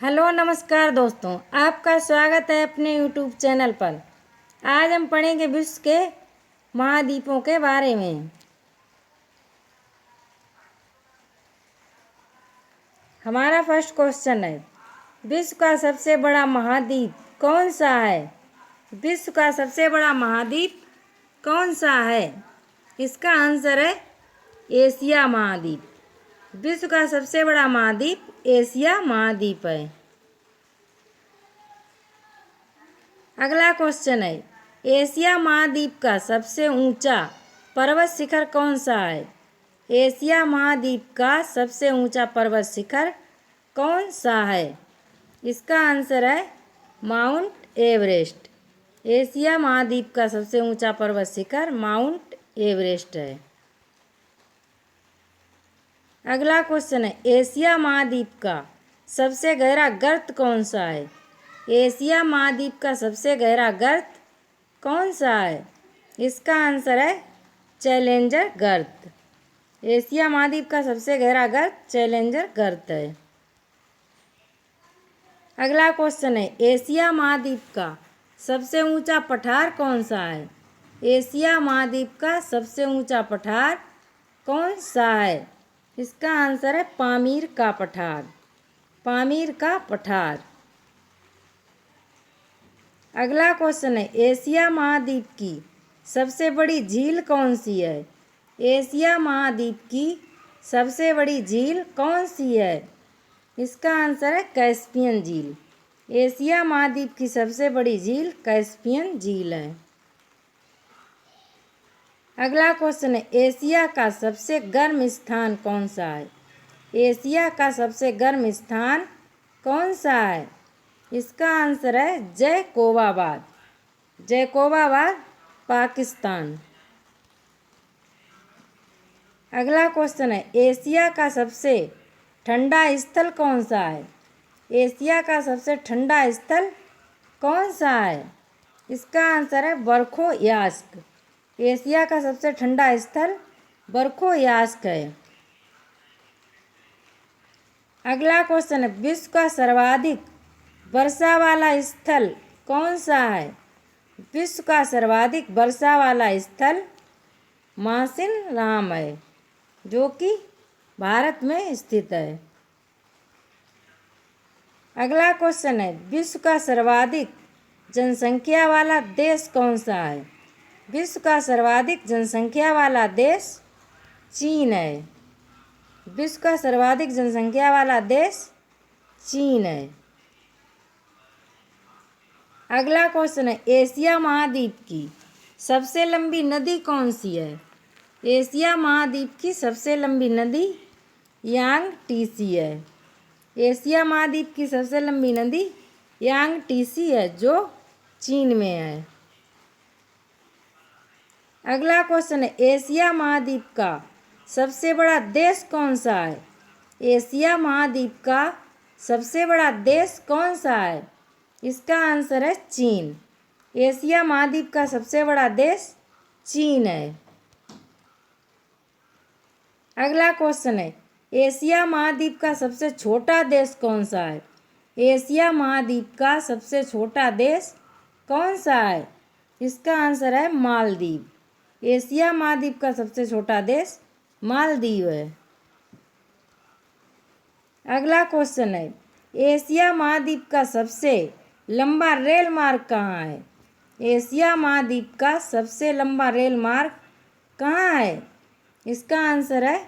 Hello नमस्कार दोस्तों, आपका स्वागत है अपने यूट्यूब चैनल पर। आज हम पढ़ेंगे विश्व के महाद्वीपों के बारे में। हमारा फर्स्ट क्वेश्चन है, विश्व का सबसे बड़ा महाद्वीप कौन सा है? विश्व का सबसे बड़ा महाद्वीप कौन सा है? इसका आंसर है एशिया महाद्वीप। विश्व का सबसे बड़ा महाद्वीप एशिया महाद्वीप है। अगला क्वेश्चन है, एशिया महाद्वीप का सबसे ऊंचा पर्वत शिखर कौन सा है? एशिया महाद्वीप का सबसे ऊंचा पर्वत शिखर कौन सा है? इसका आंसर है माउंट एवरेस्ट। एशिया महाद्वीप का सबसे ऊंचा पर्वत शिखर माउंट एवरेस्ट है। अगला क्वेश्चन है, एशिया महाद्वीप का सबसे गहरा गर्त कौन सा है? एशिया महाद्वीप का सबसे गहरा गर्त कौन सा है? इसका आंसर है चैलेंजर गर्त। एशिया महाद्वीप का सबसे गहरा गर्त चैलेंजर गर्त है। अगला क्वेश्चन है, एशिया महाद्वीप का सबसे ऊंचा पठार कौन सा है? एशिया महाद्वीप का सबसे ऊंचा पठार कौन सा है? इसका आंसर है पामीर का पठार। पामीर का पठार। अगला क्वेश्चन है, एशिया महाद्वीप की सबसे बड़ी झील कौन सी है? एशिया महाद्वीप की सबसे बड़ी झील कौन सी है? इसका आंसर है कैस्पियन झील। एशिया महाद्वीप की सबसे बड़ी झील कैस्पियन झील है। अगला क्वेश्चन है, एशिया का सबसे गर्म स्थान कौन सा है? एशिया का सबसे गर्म स्थान कौन सा है? इसका आंसर है जैकोबाबाद। जैकोबाबाद पाकिस्तान। अगला क्वेश्चन है, एशिया का सबसे ठंडा स्थल कौन सा है? एशिया का सबसे ठंडा स्थल कौन सा है? इसका आंसर है बरखोयास्क। एशिया का सबसे ठंडा स्थल बरखोयास्क है। अगला क्वेश्चन है, विश्व का सर्वाधिक वर्षा वाला स्थल कौन सा है? विश्व का सर्वाधिक वर्षा वाला स्थल मासिनराम है, जो कि भारत में स्थित है। अगला क्वेश्चन है, विश्व का सर्वाधिक जनसंख्या वाला देश कौन सा है? विश्व का सर्वाधिक जनसंख्या वाला देश चीन है। विश्व का सर्वाधिक जनसंख्या वाला देश चीन है। अगला क्वेश्चन है, एशिया महाद्वीप की सबसे लंबी नदी कौन सी है? एशिया महाद्वीप की सबसे लंबी नदी यांगटीसी है। एशिया महाद्वीप की सबसे लंबी नदी यांगटीसी है, जो चीन में है। अगला क्वेश्चन है, एशिया महाद्वीप का सबसे बड़ा देश कौन सा है? एशिया महाद्वीप का सबसे बड़ा देश कौन सा है? इसका आंसर है चीन। एशिया महाद्वीप का सबसे बड़ा देश चीन है। अगला क्वेश्चन है, एशिया महाद्वीप का सबसे छोटा देश कौन सा है? एशिया महाद्वीप का सबसे छोटा देश कौन सा है? इसका आंसर है मालदीव। एशिया महाद्वीप का सबसे छोटा देश मालदीव है। अगला क्वेश्चन है, एशिया महाद्वीप का सबसे लंबा रेल मार्ग कहाँ है? एशिया महाद्वीप का सबसे लंबा रेल मार्ग कहाँ है? इसका आंसर है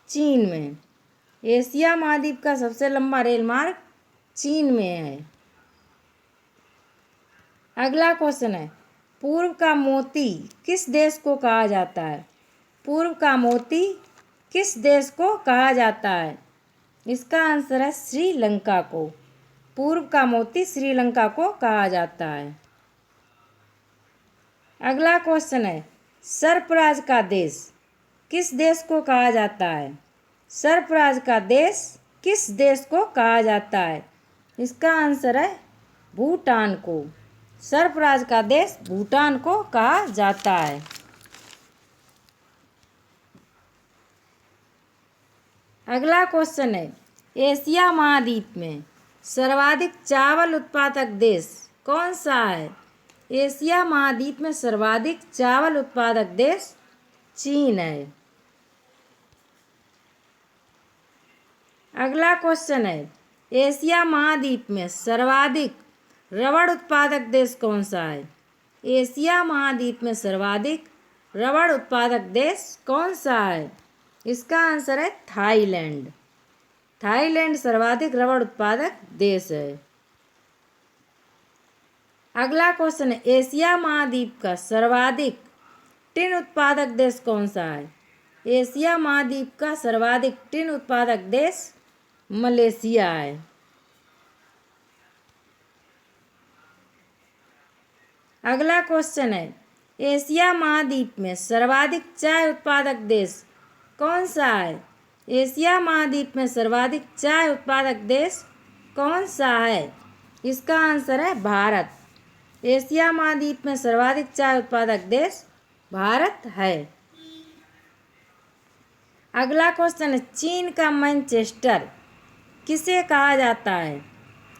चीन में। एशिया महाद्वीप का सबसे लंबा रेल मार्ग चीन में है। अगला क्वेश्चन है, पूर्व का मोती किस देश को कहा जाता है? पूर्व का मोती किस देश को कहा जाता है? इसका आंसर है श्रीलंका को। पूर्व का मोती श्रीलंका को कहा जाता है। अगला क्वेश्चन है, सर्पराज का देश किस देश को कहा जाता है? सर्पराज का देश किस देश को कहा जाता है? इसका आंसर है भूटान को। सर्पराज का देश भूटान को कहा जाता है। अगला क्वेश्चन है, एशिया महाद्वीप में सर्वाधिक चावल उत्पादक देश कौन सा है? एशिया महाद्वीप में सर्वाधिक चावल उत्पादक देश चीन है। अगला क्वेश्चन है, एशिया महाद्वीप में सर्वाधिक रबड़ उत्पादक देश कौन सा है? एशिया महाद्वीप में सर्वाधिक रबड़ उत्पादक देश कौन सा है? इसका आंसर है थाईलैंड। थाईलैंड सर्वाधिक रबड़ उत्पादक देश है। अगला क्वेश्चन है, एशिया महाद्वीप का सर्वाधिक टिन उत्पादक देश कौन सा है? एशिया महाद्वीप का सर्वाधिक टिन उत्पादक देश मलेशिया है। अगला क्वेश्चन है, एशिया महाद्वीप में सर्वाधिक चाय उत्पादक देश कौन सा है? एशिया महाद्वीप में सर्वाधिक चाय उत्पादक देश कौन सा है? इसका आंसर है भारत। एशिया महाद्वीप में सर्वाधिक चाय उत्पादक देश भारत है। अगला क्वेश्चन है, चीन का मैनचेस्टर किसे कहा जाता है?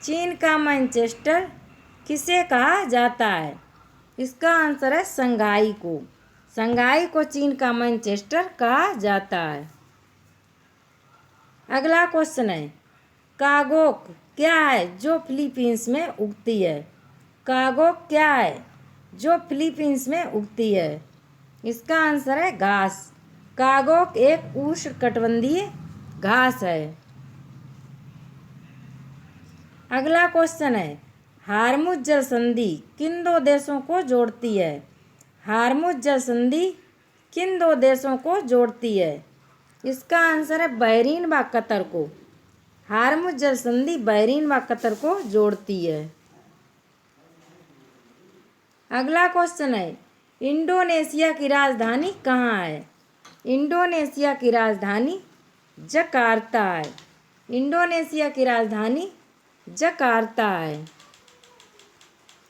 चीन का मैनचेस्टर किसे कहा जाता है? इसका आंसर है शंघाई को। शंघाई को चीन का मैनचेस्टर कहा जाता है। अगला क्वेश्चन है, कागोक क्या है जो फिलीपींस में उगती है? कागोक क्या है जो फिलीपींस में उगती है? इसका आंसर है घास। कागोक एक उष्णकटिबंधीय घास है। अगला क्वेश्चन है, हार्मुज जल संधि किन दो देशों को जोड़ती है? हार्मुज जल संधि किन दो देशों को जोड़ती है? इसका आंसर है बहरीन व कतर को। हार्मुज जल संधि बहरीन व कतर को जोड़ती है। अगला क्वेश्चन है, इंडोनेशिया की राजधानी कहाँ है? इंडोनेशिया की राजधानी जकार्ता है। इंडोनेशिया की राजधानी जकार्ता है।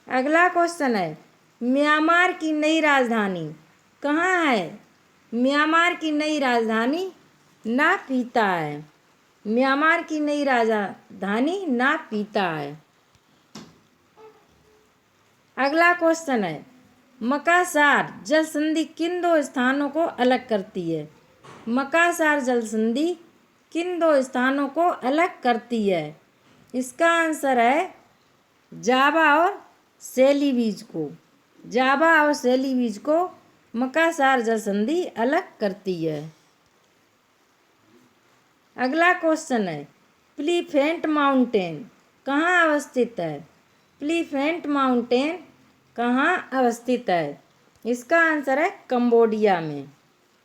अगला क्वेश्चन है, म्यांमार की नई राजधानी कहाँ है? म्यांमार की नई राजधानी नापीता है। म्यांमार की नई राजधानी नापीता है। अगला क्वेश्चन है, मकासार जल संधि किन दो स्थानों को अलग करती है? मकासार जल संधि किन दो स्थानों को अलग करती है? इसका आंसर है जावा और सेलीबीज को। जावा और सेलीबीज को मकासार जल संधि अलग करती है। अगला क्वेश्चन है, एलिफेंट माउंटेन कहाँ अवस्थित है? एलिफेंट माउंटेन कहाँ अवस्थित है? इसका आंसर है कंबोडिया में।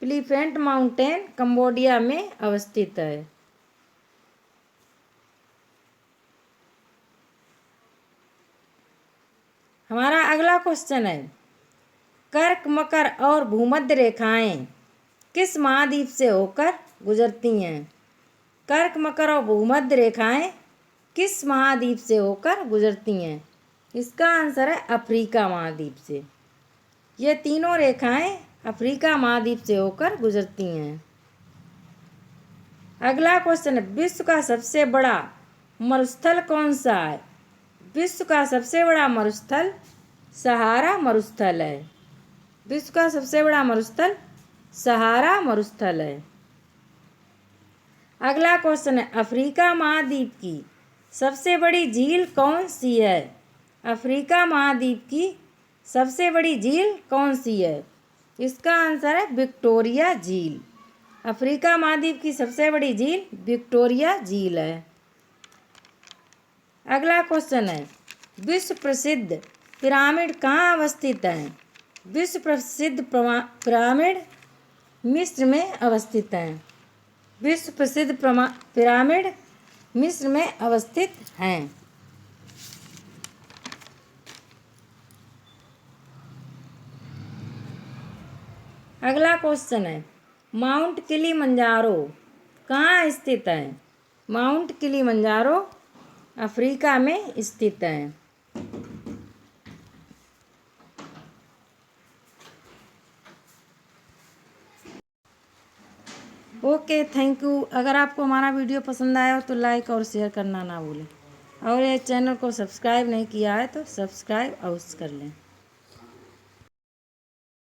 एलिफेंट माउंटेन कंबोडिया में अवस्थित है। हमारा अगला क्वेश्चन है, कर्क मकर और भूमध्य रेखाएं किस महाद्वीप से होकर गुजरती हैं? कर्क मकर और भूमध्य रेखाएं किस महाद्वीप से होकर गुजरती हैं? इसका आंसर है अफ्रीका महाद्वीप से। ये तीनों रेखाएं अफ्रीका महाद्वीप से होकर गुजरती हैं। अगला क्वेश्चन है, विश्व का सबसे बड़ा मरुस्थल कौन सा है? विश्व का सबसे बड़ा मरुस्थल सहारा मरुस्थल है। विश्व का सबसे बड़ा मरुस्थल सहारा मरुस्थल है। अगला क्वेश्चन है, अफ्रीका महाद्वीप की सबसे बड़ी झील कौन सी है? अफ्रीका महाद्वीप की सबसे बड़ी झील कौन सी है? इसका आंसर है विक्टोरिया झील। अफ्रीका महाद्वीप की सबसे बड़ी झील विक्टोरिया झील है। अगला क्वेश्चन है, विश्व प्रसिद्ध पिरामिड कहाँ अवस्थित है? विश्व प्रसिद्ध पिरामिड मिस्र में अवस्थित है। विश्व प्रसिद्ध पिरामिड मिस्र में अवस्थित हैं। अगला क्वेश्चन है, माउंट किलिमंजारो कहाँ स्थित है? माउंट किलिमंजारो अफ्रीका में स्थित है। Okay, thank you. अगर आपको हमारा वीडियो पसंद आया हो तो लाइक और शेयर करना ना भूलें। और ये चैनल को सब्सक्राइब नहीं किया है तो सब्सक्राइब अवश्य कर लें।